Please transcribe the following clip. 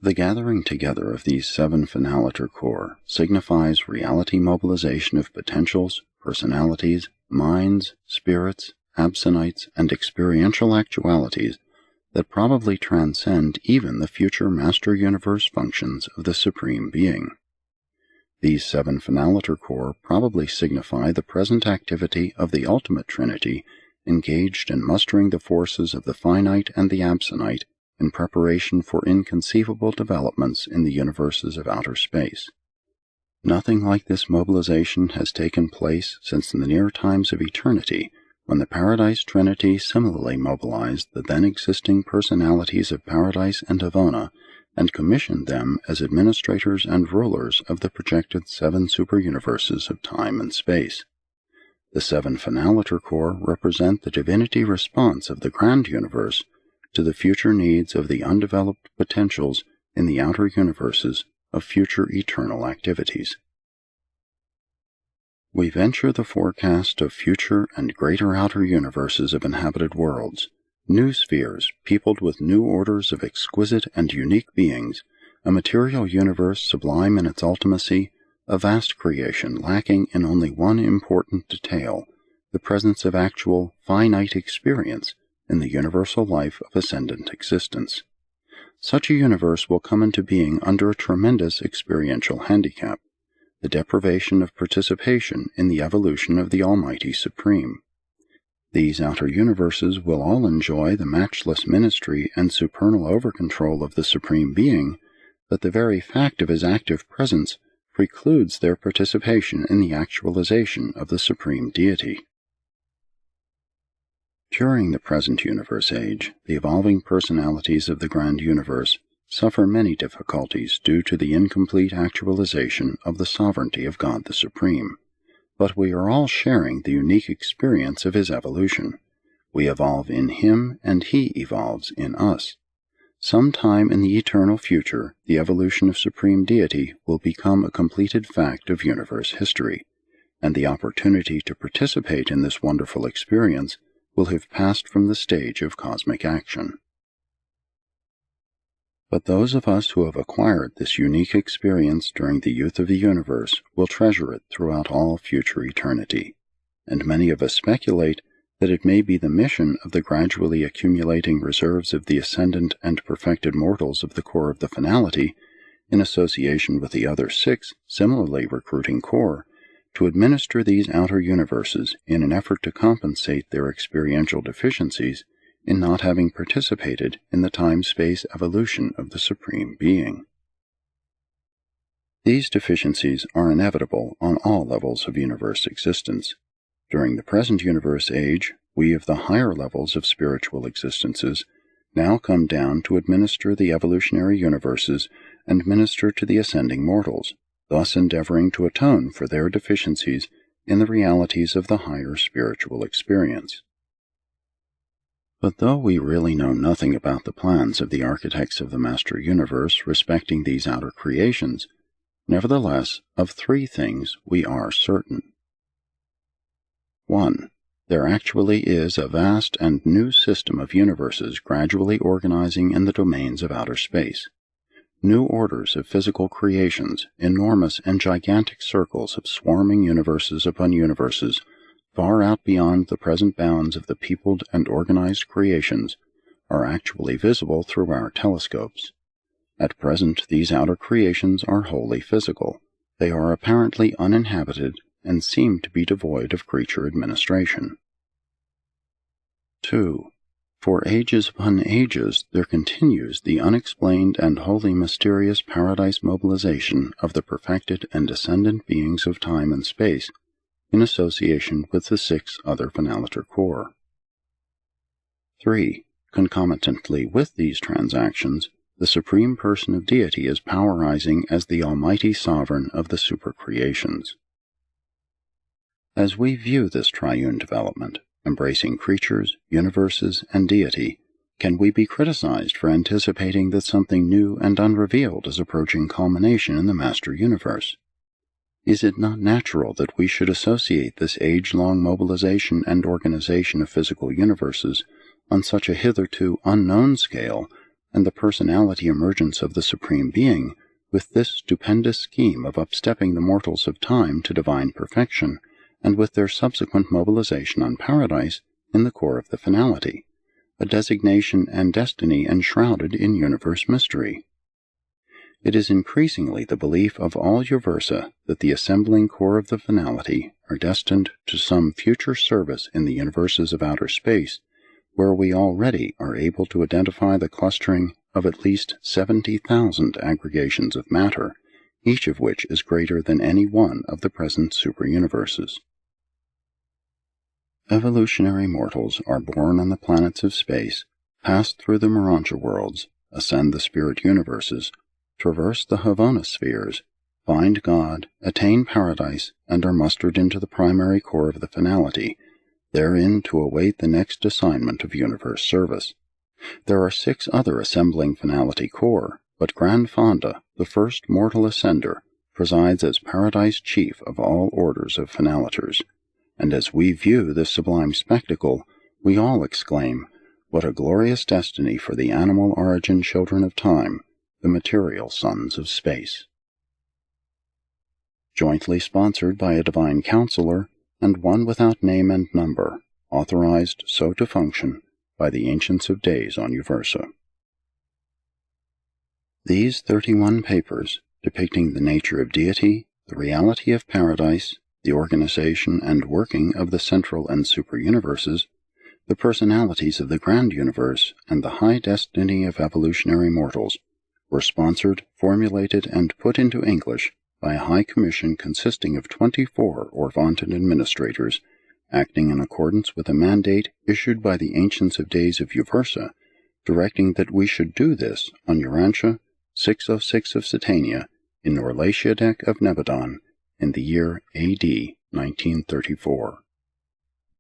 The gathering together of these 7 finaliter core signifies reality mobilization of potentials, personalities, minds, spirits, absinites, and experiential actualities that probably transcend even the future master universe functions of the Supreme Being. These 7 finaliter core probably signify the present activity of the Ultimate Trinity engaged in mustering the forces of the finite and the abstinite in preparation for inconceivable developments in the universes of outer space. Nothing like this mobilization has taken place since the near times of eternity, when the Paradise Trinity similarly mobilized the then existing personalities of Paradise and Avona and commissioned them as administrators and rulers of the projected 7 superuniverses of time and space. The 7 finaliter core represent the divinity response of the grand universe to the future needs of the undeveloped potentials in the outer universes of future eternal activities. We venture the forecast of future and greater outer universes of inhabited worlds, new spheres peopled with new orders of exquisite and unique beings, a material universe sublime in its ultimacy, a vast creation lacking in only one important detail, the presence of actual, finite experience in the universal life of ascendant existence. Such a universe will come into being under a tremendous experiential handicap, the deprivation of participation in the evolution of the Almighty Supreme. These outer universes will all enjoy the matchless ministry and supernal overcontrol of the Supreme Being, but the very fact of his active presence precludes their participation in the actualization of the Supreme Deity. During the present universe age, the evolving personalities of the grand universe suffer many difficulties due to the incomplete actualization of the sovereignty of God the Supreme. But we are all sharing the unique experience of his evolution. We evolve in him, and he evolves in us. Sometime in the eternal future, the evolution of Supreme Deity will become a completed fact of universe history, and the opportunity to participate in this wonderful experience will have passed from the stage of cosmic action. But those of us who have acquired this unique experience during the youth of the universe will treasure it throughout all future eternity, and many of us speculate that it may be the mission of the gradually accumulating reserves of the ascendant and perfected mortals of the core of the finality, in association with the other 6 similarly recruiting core, to administer these outer universes in an effort to compensate their experiential deficiencies in not having participated in the time-space evolution of the Supreme Being. These deficiencies are inevitable on all levels of universe existence. During the present universe age, we of the higher levels of spiritual existences now come down to administer the evolutionary universes and minister to the ascending mortals, thus endeavoring to atone for their deficiencies in the realities of the higher spiritual experience. But though we really know nothing about the plans of the architects of the Master Universe respecting these outer creations, nevertheless, of 3 things we are certain. 1. There actually is a vast and new system of universes gradually organizing in the domains of outer space. New orders of physical creations, enormous and gigantic circles of swarming universes upon universes, far out beyond the present bounds of the peopled and organized creations, are actually visible through our telescopes. At present, these outer creations are wholly physical. They are apparently uninhabited and seem to be devoid of creature administration. 2. For ages upon ages there continues the unexplained and wholly mysterious paradise mobilization of the perfected and ascendant beings of time and space, in association with the 6 other finaliter core. 3. Concomitantly with these transactions, the Supreme Person of Deity is powerizing as the Almighty Sovereign of the supercreations. As we view this triune development, embracing creatures, universes, and deity, can we be criticized for anticipating that something new and unrevealed is approaching culmination in the Master Universe? Is it not natural that we should associate this age-long mobilization and organization of physical universes on such a hitherto unknown scale and the personality emergence of the Supreme Being, with this stupendous scheme of upstepping the mortals of time to divine perfection, and with their subsequent mobilization on paradise in the core of the finality, a designation and destiny enshrouded in universe mystery. It is increasingly the belief of all Uversa that the assembling core of the finality are destined to some future service in the universes of outer space, where we already are able to identify the clustering of at least 70,000 aggregations of matter, each of which is greater than any one of the present superuniverses. Evolutionary mortals are born on the planets of space, pass through the Morontia worlds, ascend the spirit universes, traverse the Havona spheres, find God, attain paradise, and are mustered into the primary core of the finality, therein to await the next assignment of universe service. There are 6 other assembling finality core, but Grand Fonda, the first mortal ascender, presides as paradise chief of all orders of finalators, and as we view this sublime spectacle, we all exclaim, "What a glorious destiny for the animal origin children of time, the material sons of space." Jointly sponsored by a divine counselor, and one without name and number, authorized so to function by the Ancients of Days on Uversa. These 31 papers, depicting the nature of deity, the reality of paradise, the organization and working of the central and super universes, the personalities of the grand universe, and the high destiny of evolutionary mortals, were sponsored, formulated, and put into English by a High Commission consisting of 24 Orvontan administrators, acting in accordance with a mandate issued by the Ancients of Days of Uversa, directing that we should do this on Urantia 606 of Satania, in Norlatiadec of Nebadon, in the year A.D. 1934.